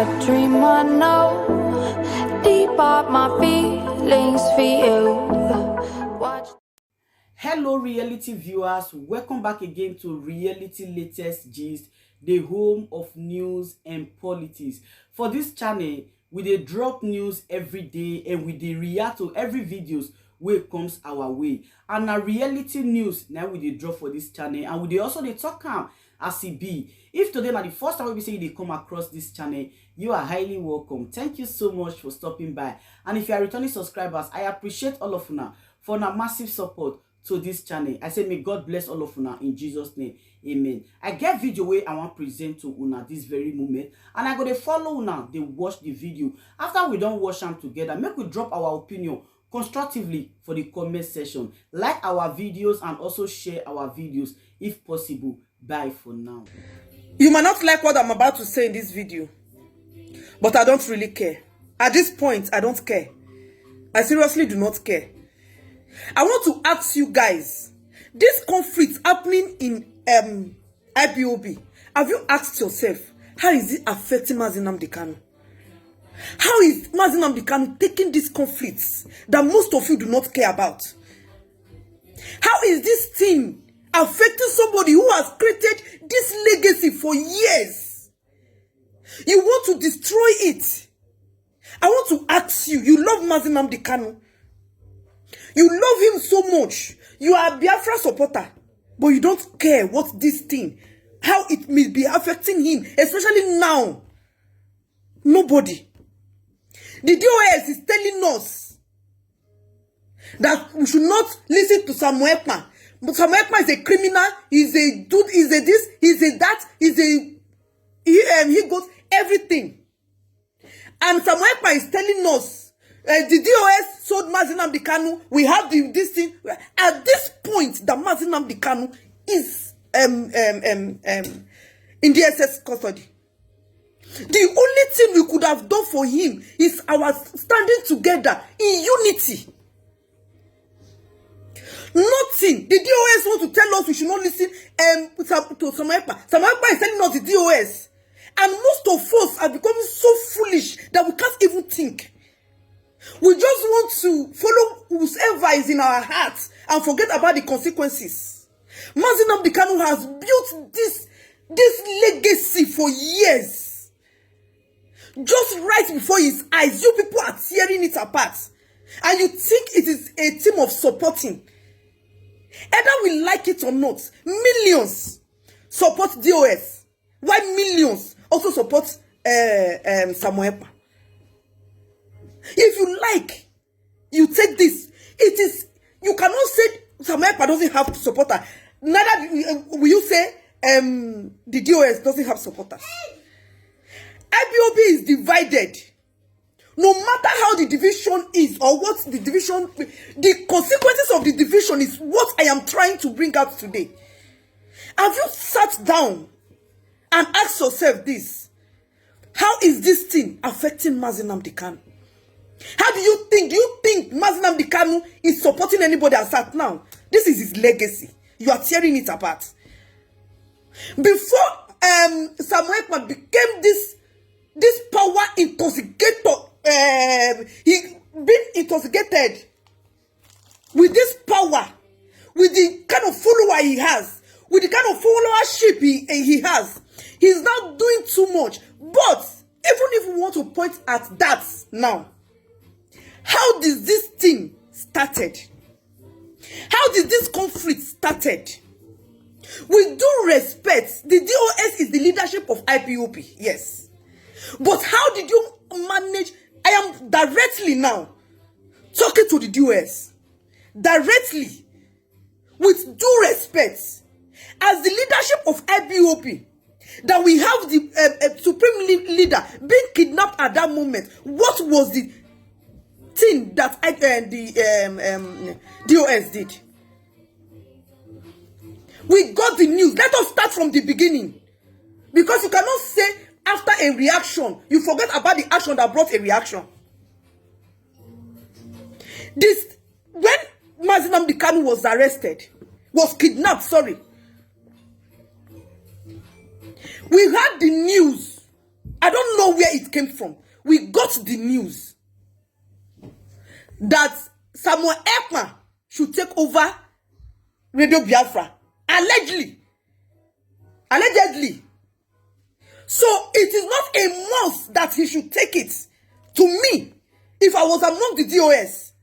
a dream I know. Deep up my feelings for you. Watch. Hello reality viewers, welcome back again to Reality Latest Gist, the home of news and politics. For this channel, we dey drop news every day and we dey react to every videos wey comes our way. And na reality news now we dey drop for this channel, and we dey also dey talk am as e be. If today na the first time we say you dey come across this channel, you are highly welcome. Thank you so much for stopping by. And if you are returning subscribers, I appreciate all of una for una massive support to this channel. I say may God bless all of una in Jesus name. Amen. I get video where I want present to una this very moment, and I go to follow una, they watch the video. After we don't watch them together, make we drop our opinion constructively for the comment section. Like our videos and also share our videos if possible. Bye for now. You might not like what I'm about to say in this video, but I don't really care. At this point, I don't care. I seriously do not care. I want to ask you guys, this conflict happening in IPOB, have you asked yourself, how is it affecting Mazi Nnamdi Kanu? How is Mazi Nnamdi Kanu taking these conflicts that most of you do not care about? How is this thing affecting somebody who has created this legacy for years? You want to destroy it. I want to ask you, you love Mazi Nnamdi Kanu. You love him so much. You are a Biafra supporter, but you don't care what this thing, how it may be affecting him, especially now. Nobody. The DOS is telling us that we should not listen to Samuel Ekpa. But Samuel Ekpa is a criminal, he's a dude, he's a this, he's a that, he goes everything. And Samuel Ekpa is telling us the DOS sold Mazi Nnamdi Kanu. We have this thing. At this point, the Mazi Nnamdi Kanu is in the SS custody. The only thing we could have done for him is our standing together in unity. Nothing. The DOS want to tell us we should not listen to Samuel Ekpa. Samuel Ekpa is telling us the DOS. And most of us are becoming so foolish that we can't even think. We just want to follow whoever is in our hearts and forget about the consequences. Mazi Nnamdi Kanu has built this legacy for years. Just right before his eyes, you people are tearing it apart. And you think it is a team of supporting. Either we like it or not, millions support DOS, while millions also support Samuel Ekpa. If you like, you take this. It is, you cannot say Samuel Ekpa doesn't have supporters. Neither will you say the DOS doesn't have supporters. IPOB is divided. No matter how the division is or what the division, the consequences of the division is what I am trying to bring out today. Have you sat down and asked yourself this? How is this thing affecting Mazi Nnamdi Kanu? How do you think? Do you think Mazi Nnamdi Kanu is supporting anybody as at now? This is his legacy. You are tearing it apart. Before Samuel Ekpa became this power intoxicator, he been intoxicated with this power, with the kind of follower he has, with the kind of followership he has. He's not doing too much. But even if we want to point at that now, how did this thing started? How did this conflict started? With due respect, the DOS is the leadership of IPOB, yes. But how did you manage? I am directly now talking to the DOS. Directly. With due respect. As the leadership of IPOB, that we have the supreme leader being kidnapped at that moment. What was the thing that the DOS did? We got the news. Let us start from the beginning. Because you cannot say after a reaction, you forget about the action that brought a reaction. This, when Mazi Nnamdi Kanu was arrested, was kidnapped, sorry. We had the news I don't know where it came from. We got the news that Samuel Ekpa should take over Radio Biafra. Allegedly. So it is not a must that he should take it. To me, if I was among the DOS,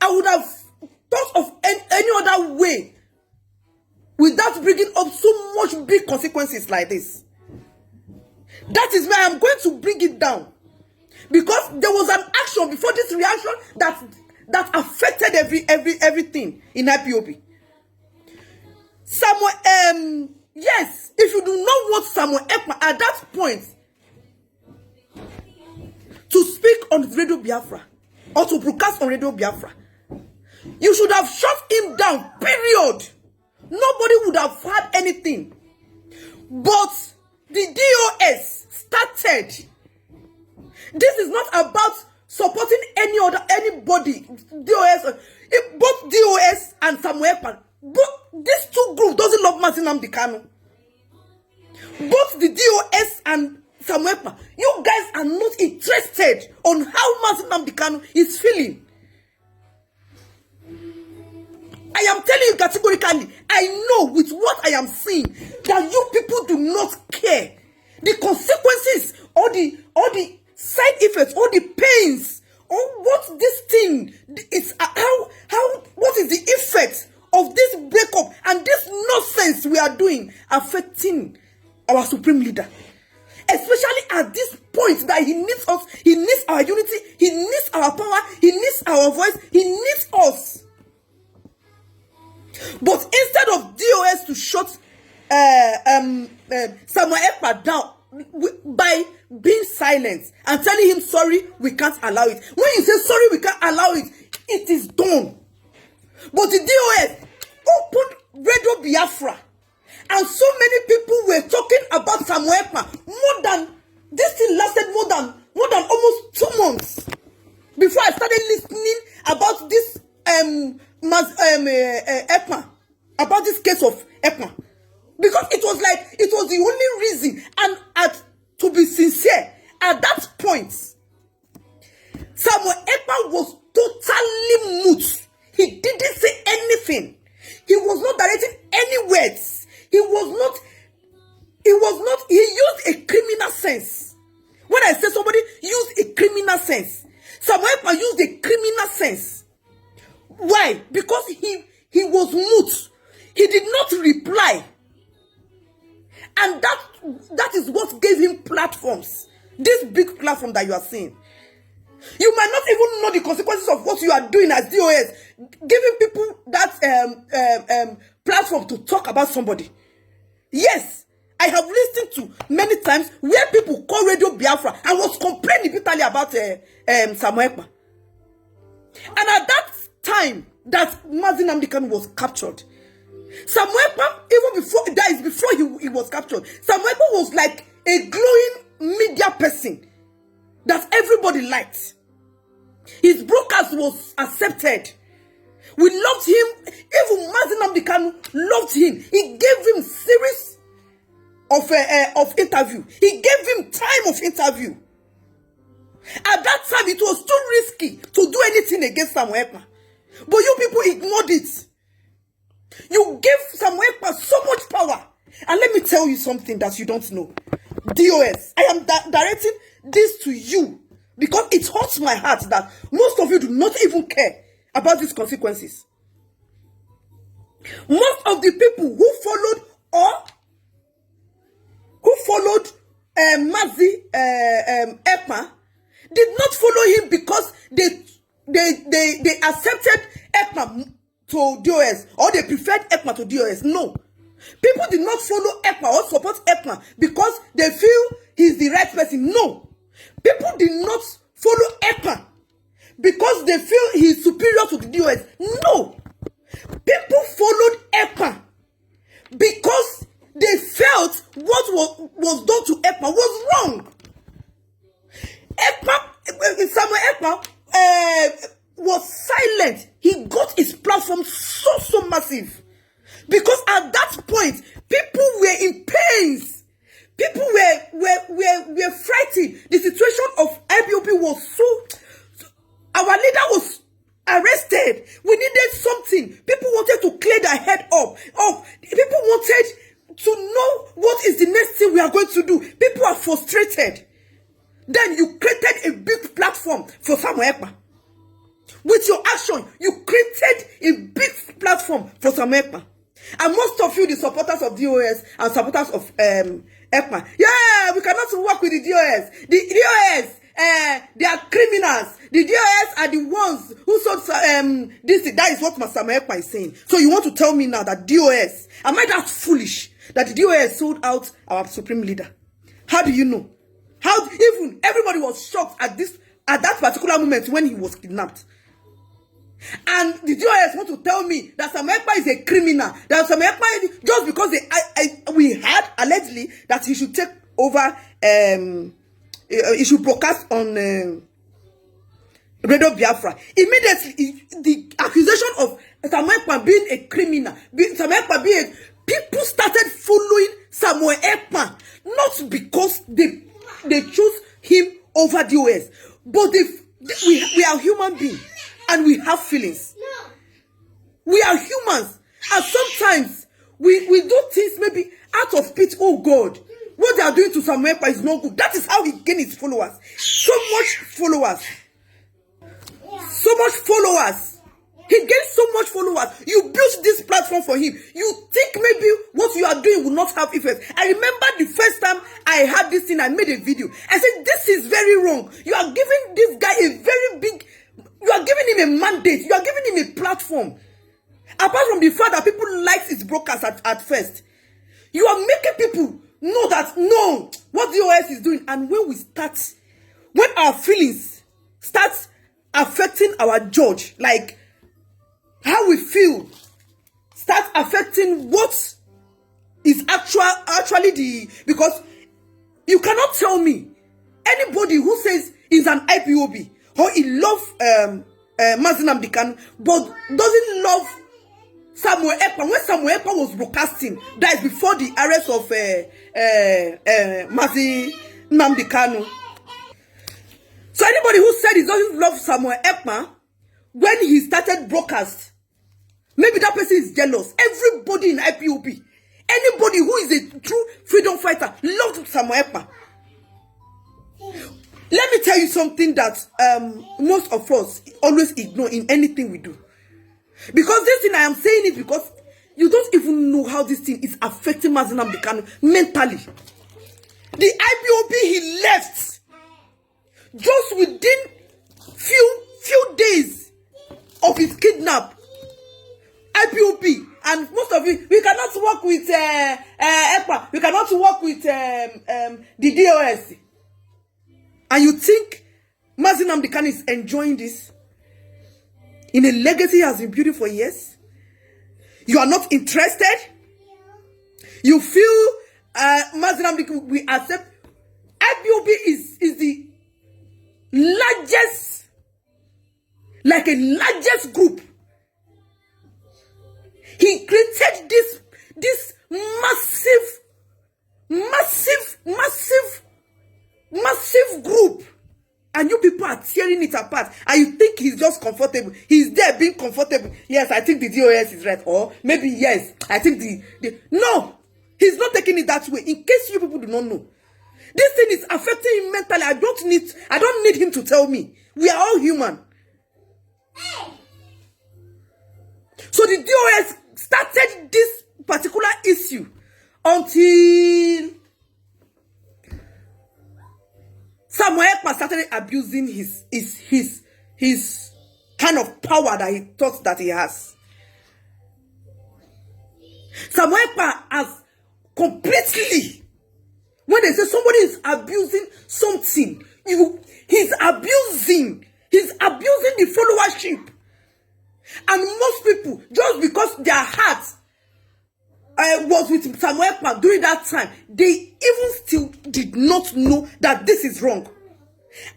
I would have thought of any other way without bringing up so much big consequences like this. That is why I'm going to bring it down. Because there was an action before this reaction that affected everything in IPOB. Samuel, yes, if you do not want Samuel Ekpa at that point to speak on Radio Biafra or to broadcast on Radio Biafra, you should have shut him down, period. Nobody would have had anything. But the DOS started. This is not about supporting anybody. DOS, both DOS and Samuel Ekpa. But these two groups doesn't love Mazin Nnamdi Kanu. Both the DOS and Samuel Ekpa, you guys are not interested on how Mazin Nnamdi Kanu is feeling. I am telling you categorically, I know with what I am seeing that you people do not care. The consequences or the side effects or the pains or what this thing is, what is the effect of this breakup and this nonsense we are doing affecting our supreme leader, especially at this point that he needs us, he needs our unity, he needs our power, he needs our voice, he needs us. But instead of DOS to shut Samuel Ekpa down by being silent and telling him sorry, we can't allow it. When you say sorry, we can't allow it, it is done. But the DOS opened Radio Biafra, and so many people were talking about Samuel Ekpa. This thing lasted more than almost 2 months before I started listening about this Ekpa, about this case of Ekpa, because it was the only reason. And to be sincere, at that point, Samuel Ekpa was totally mute. He didn't say anything. He was not directing any words. He used a criminal sense. When I say somebody used a criminal sense, Samuel Ekpa used a criminal sense. Why? Because he was mute. He did not reply. And that is what gave him platforms. This big platform that you are seeing. You might not even know the consequences of what you are doing as DOS, giving people that platform to talk about somebody. Yes, I have listened to many times where people call Radio Biafra and was complaining bitterly about Samuel Ekpa. And at that time that Mazin Nnamdi Kanu was captured, Samuel Ekpa, even before he was captured, Samuel Ekpa was like a glowing media person that everybody liked. His broadcast was accepted. We loved him. Even Mazin Nnamdi Kanu loved him. He gave him series of interview. He gave him time of interview. At that time, it was too risky to do anything against Samuel Ekpa. But you people ignored it. You gave Samuel Ekpa so much power. And let me tell you something that you don't know. DOS, I am directing this to you because it hurts my heart that most of you do not even care about these consequences. Most of the people who followed Mazin Ekpa did not follow him because they accepted Ekpa to DOS or they preferred Ekpa to DOS. No. People did not follow Ekpa or support Ekpa because they feel he's the right person. No. People did not follow Ekpa because they feel he's superior to the DOS. No. People followed Ekpa because they felt what was done to Ekpa was wrong. Samuel Ekpa was silent. He got his platform so massive. Because at that point, people were in pains. People were were frightened. The situation of IPOB was so. Our leader was arrested. We needed something. People wanted to clear their head up. People wanted to know what is the next thing we are going to do. People are frustrated. Then you created a big platform for Samuel Ekpa. With your action, you created a big platform for Samuel Ekpa. And most of you, the supporters of DOS and supporters of Ekpa, yeah, we cannot work with the DOS. The DOS, they are criminals. The DOS are the ones who sold this. That is what Samuel Ekpa is saying. So you want to tell me now that DOS, am I that foolish that the DOS sold out our supreme leader? How do you know? How even everybody was shocked at that particular moment when he was kidnapped. And the DOS want to tell me that Samuel Ekpa is a criminal. That Samuel Ekpa, just because we had allegedly that he should take over, he should broadcast on Radio Biafra. Immediately, the accusation of Samuel Ekpa being a criminal, people started following Samuel Ekpa, not because they chose him over DOS, but we are human beings. And we have feelings. We are humans. And sometimes we do things maybe out of pity. Oh God, what they are doing to Samuel Ekpa is not good. That is how he gained his followers. So much followers. So much followers. He gained so much followers. You built this platform for him. You think maybe what you are doing will not have effect. I remember the first time I had this thing, I made a video. I said, this is very wrong. You are giving this guy a very big... You are giving him a mandate. You are giving him a platform. Apart from the fact that people liked his broadcast at first, you are making people know that, no, what the OS is doing. And when our feelings start affecting our judge, like how we feel, start affecting what is actually because you cannot tell me anybody who says is an IPOB, or he loves Mazi Nnamdi Kanu, but doesn't love Samuel Ekpa. When Samuel Ekpa was broadcasting, that is before the arrest of Mazi Nnamdi Kanu. So anybody who said he doesn't love Samuel Ekpa, when he started broadcast, maybe that person is jealous. Everybody in IPOB, anybody who is a true freedom fighter, loves Samuel Ekpa. Let me tell you something that most of us always ignore in anything we do. Because this thing I am saying it because you don't even know how this thing is affecting Mazi Nnamdi Kanu mentally. The IPOB he left just within few days of his kidnap. IPOB, and most of you, we cannot work with Ekpa. We cannot work with the DOS. And you think Mazi Nnamdi Kanu is enjoying this? In a legacy he has been building for years? You are not interested? You feel Mazi Nnamdi Kanu will accept? IPOB is the largest, like a largest group. He created this massive group, and you people are tearing it apart, and you think he's just comfortable. He's there being comfortable. Yes, I think the DOS is right, or maybe yes, I think no, he's not taking it that way. In case you people do not know, this thing is affecting him mentally. I don't need him to tell me. We are all human. So the DOS started this particular issue until Samuel Ekpa started abusing his kind of power that he thought that he has. Samuel Ekpa has completely, when they say somebody is abusing something, he's abusing the followership. And most people, just because their heart was with Samuel Ekpa during that time, they even still did not know that this is wrong.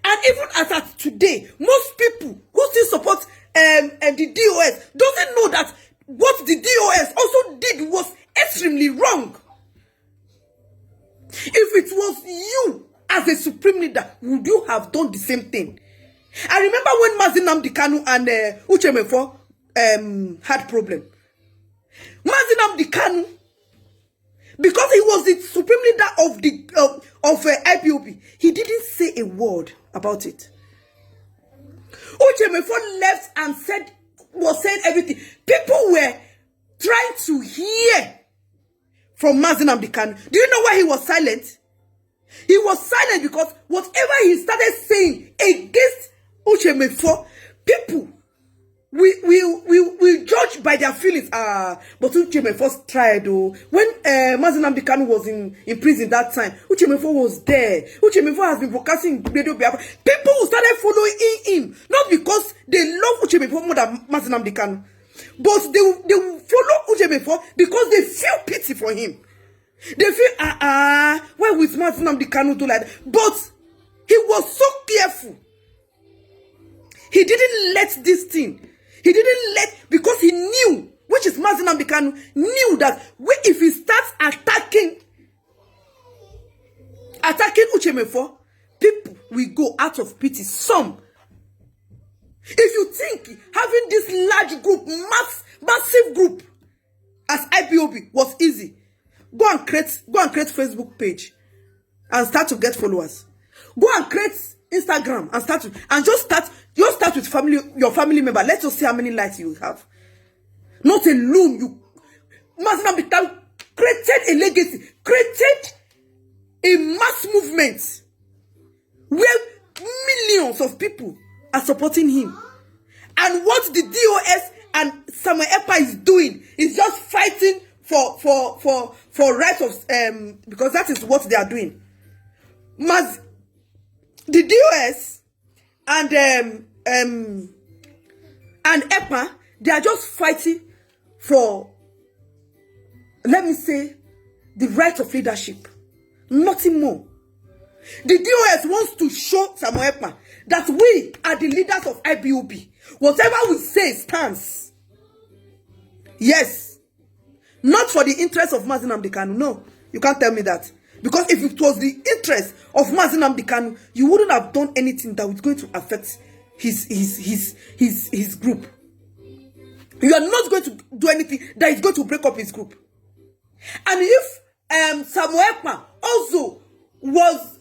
And even as at today, most people who still support the DOS doesn't know that what the DOS also did was extremely wrong. If it was you as a supreme leader, would you have done the same thing? I remember when Mazi Nnamdi Kanu and Uche Mefo had problem. Mazi Nnamdi Kanu, because he was the supreme leader of IPOB, he didn't say a word about it. Uche Mefo left and was saying everything. People were trying to hear from Mazi Nnamdi Kanu. Do you know why he was silent? He was silent because whatever he started saying against Uche Mefo, people we judge by their feelings. But Uche Mefo tried though. When Mazi Nnamdi Kanu was in prison that time, Uche Mefo was there. Uche Mefo has been broadcasting radio biafra. People started following him, not because they love Uche Mefo more than Mazi Nnamdi Kanu, but they follow Uche Mefo because they feel pity for him. They feel why would Mazi Nnamdi Kanu do like that? But he was so careful. He didn't let this thing. He didn't let, because he knew, which is Mazi Nnamdi Kanu, knew that if he starts attacking Uche Mefo, people will go out of pity. Some. If you think having this large group, massive group as IPOB was easy, go and create Facebook page and start to get followers. Go and create Instagram and just start with your family member. Let's just see how many likes you have. Not alone. You must not be created a legacy, created a mass movement where millions of people are supporting him. And what the DOS and Samuel Ekpa is doing is just fighting for rights of because that is what they are doing. The DOS and Ekpa, they are just fighting for, let me say, the right of leadership. Nothing more. The DOS wants to show Samuel Ekpa that we are the leaders of IPOB. Whatever we say stands. Yes. Not for the interest of Mazi Nnamdi Kanu. No, you can't tell me that. Because if it was the interest of Mazi Nnamdi Kanu, you wouldn't have done anything that was going to affect his group. You are not going to do anything that is going to break up his group. And if Samuel Ekpa also was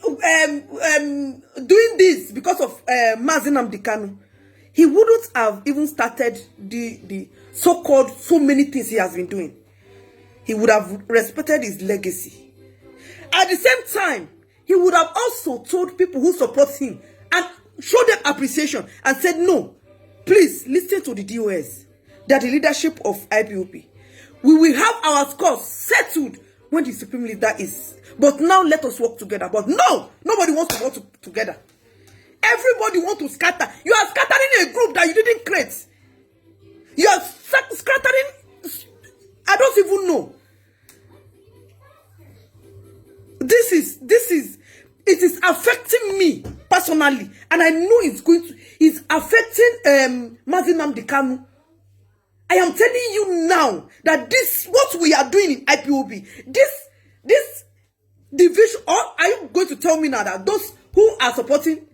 doing this because of Mazi Nnamdi Kanu, he wouldn't have even started the so-called so many things he has been doing. He would have respected his legacy. At the same time, he would have also told people who support him and showed them appreciation and said, no, please listen to the DOS. They are the leadership of IPOB. We will have our scores settled when the supreme leader is. But now let us work together. But no, nobody wants to work together. Everybody wants to scatter. You are scattering a group that you didn't create. You are scattering, I don't even know. It is affecting me personally, and I know it's affecting Mazi Nnamdi Kanu. I am telling you now that what we are doing in IPOB, this division, or are you going to tell me now that those who are supporting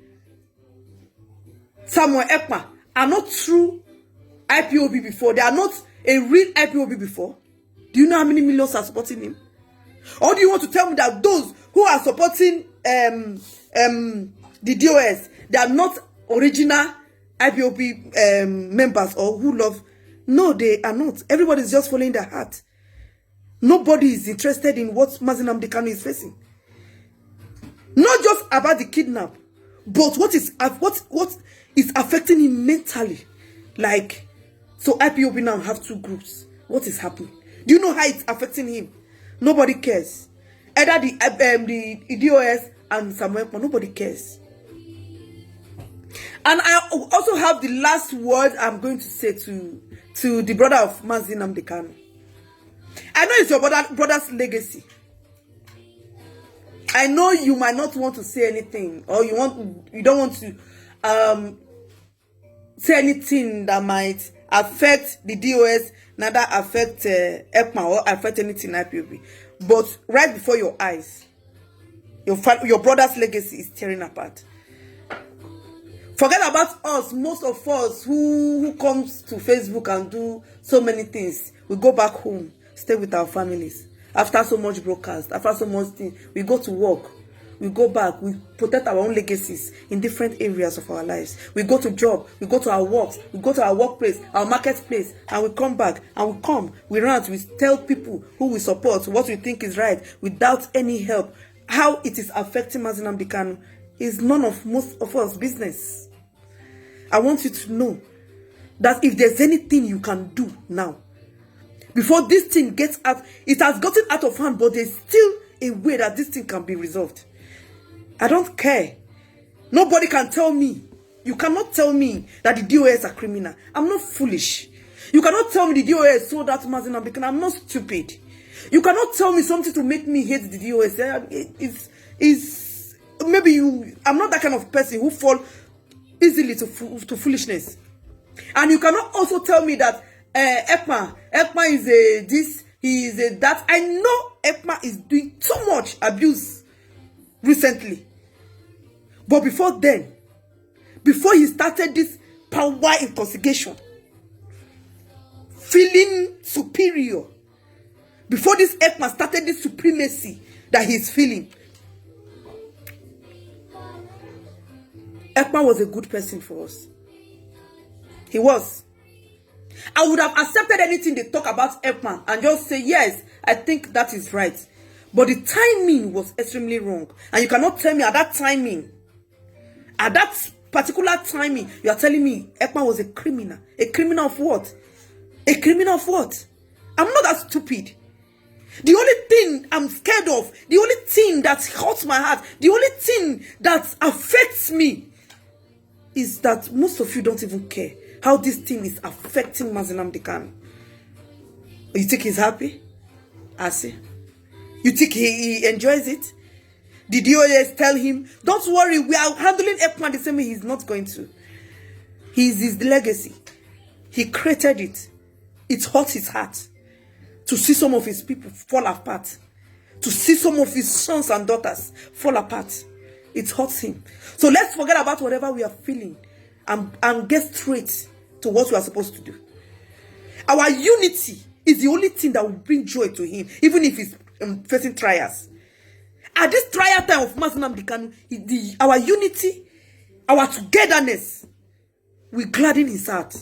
Samuel Ekpa are not true IPOB before? They are not a real IPOB before? Do you know how many millions are supporting him? Or do you want to tell me that those who are supporting the DOS, they are not original IPOB members or who love? No, they are not. Everybody is just following their heart. Nobody is interested in what Mazi Nnamdi Kanu is facing. Not just about the kidnap, but what is affecting him mentally. Like, so IPOB now have two groups. What is happening? Do you know how it's affecting him? Nobody cares. Either the DOS and Samuel Ekpa, nobody cares. And I also have the last word I'm going to say to the brother of Mazi Nnamdi Kanu. I know it's your brother's legacy. I know you might not want to say anything, or you don't want to say anything that might affect the DOS, neither affect Ekpa or affect anything IPOB. But right before your eyes, Your brother's legacy is tearing apart. Forget about us. Most of us who comes to Facebook and do so many things, we go back home, stay with our families. After so much broadcast, after so much things, we go to work. We go back, we protect our own legacies in different areas of our lives. We go to job, we go to our works, we go to our workplace, our marketplace, and we come back, and we rant, we tell people who we support, what we think is right, without any help. How it is affecting Mazi Nnamdi Kanu is none of most of us business. I want you to know that if there's anything you can do now, before this thing gets out, it has gotten out of hand, but there's still a way that this thing can be resolved. I don't care. Nobody can tell me. You cannot tell me that the DOS are criminal. I'm not foolish. You cannot tell me the DOS sold out Mazi Nnamdi Kanu. I'm not stupid. You cannot tell me something to make me hate the DOS. I'm not that kind of person who fall easily to foolishness. And you cannot also tell me that Ekpa is a this, he is a that. I know Ekpa is doing too much abuse recently. But before then, before he started this power intoxication, feeling superior, before this Ekpa started this supremacy that he's feeling, Ekpa was a good person for us. He was. I would have accepted anything they talk about Ekpa and just say, yes, I think that is right. But the timing was extremely wrong. And you cannot tell me at that timing, at that particular timing, you are telling me Ekpa was a criminal. A criminal of what? A criminal of what? I'm not that stupid. The only thing I'm scared of, the only thing that hurts my heart, the only thing that affects me is that most of you don't even care how this thing is affecting Mazi Nnamdi Kanu. You think he's happy? I see. You think he enjoys it? Did you always tell him, don't worry, we are handling Ekpa the same way? He's not going to. He's his legacy. He created it. It hurts his heart to see some of his people fall apart, to see some of his sons and daughters fall apart. It hurts him. So let's forget about whatever we are feeling and get straight to what we are supposed to do. Our unity is the only thing that will bring joy to him, even if he's facing trials. At this trial time of Mazi Nnamdi Kanu, our unity, our togetherness will gladden his heart.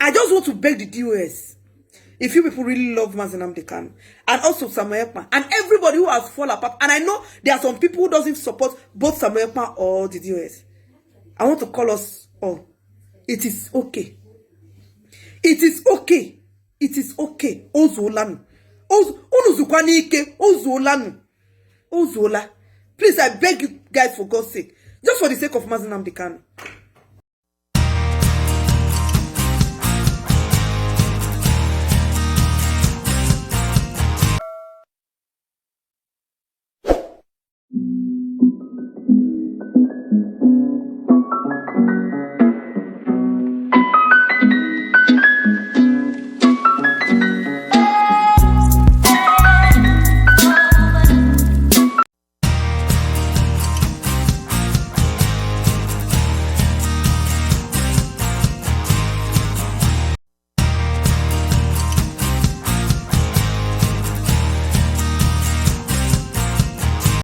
I just want to beg the DOS, if you people really love Mazi Nnamdi Kanu, and also Samuel Ekpa, and everybody who has fallen apart, and I know there are some people who doesn't support both Samuel Ekpa or the DOS. I want to call us all. It is okay. It is okay. It is okay. Ozolanu. Ozolanu. Ozola. Please, I beg you guys, for God's sake, just for the sake of Mazi Nnamdi Kanu,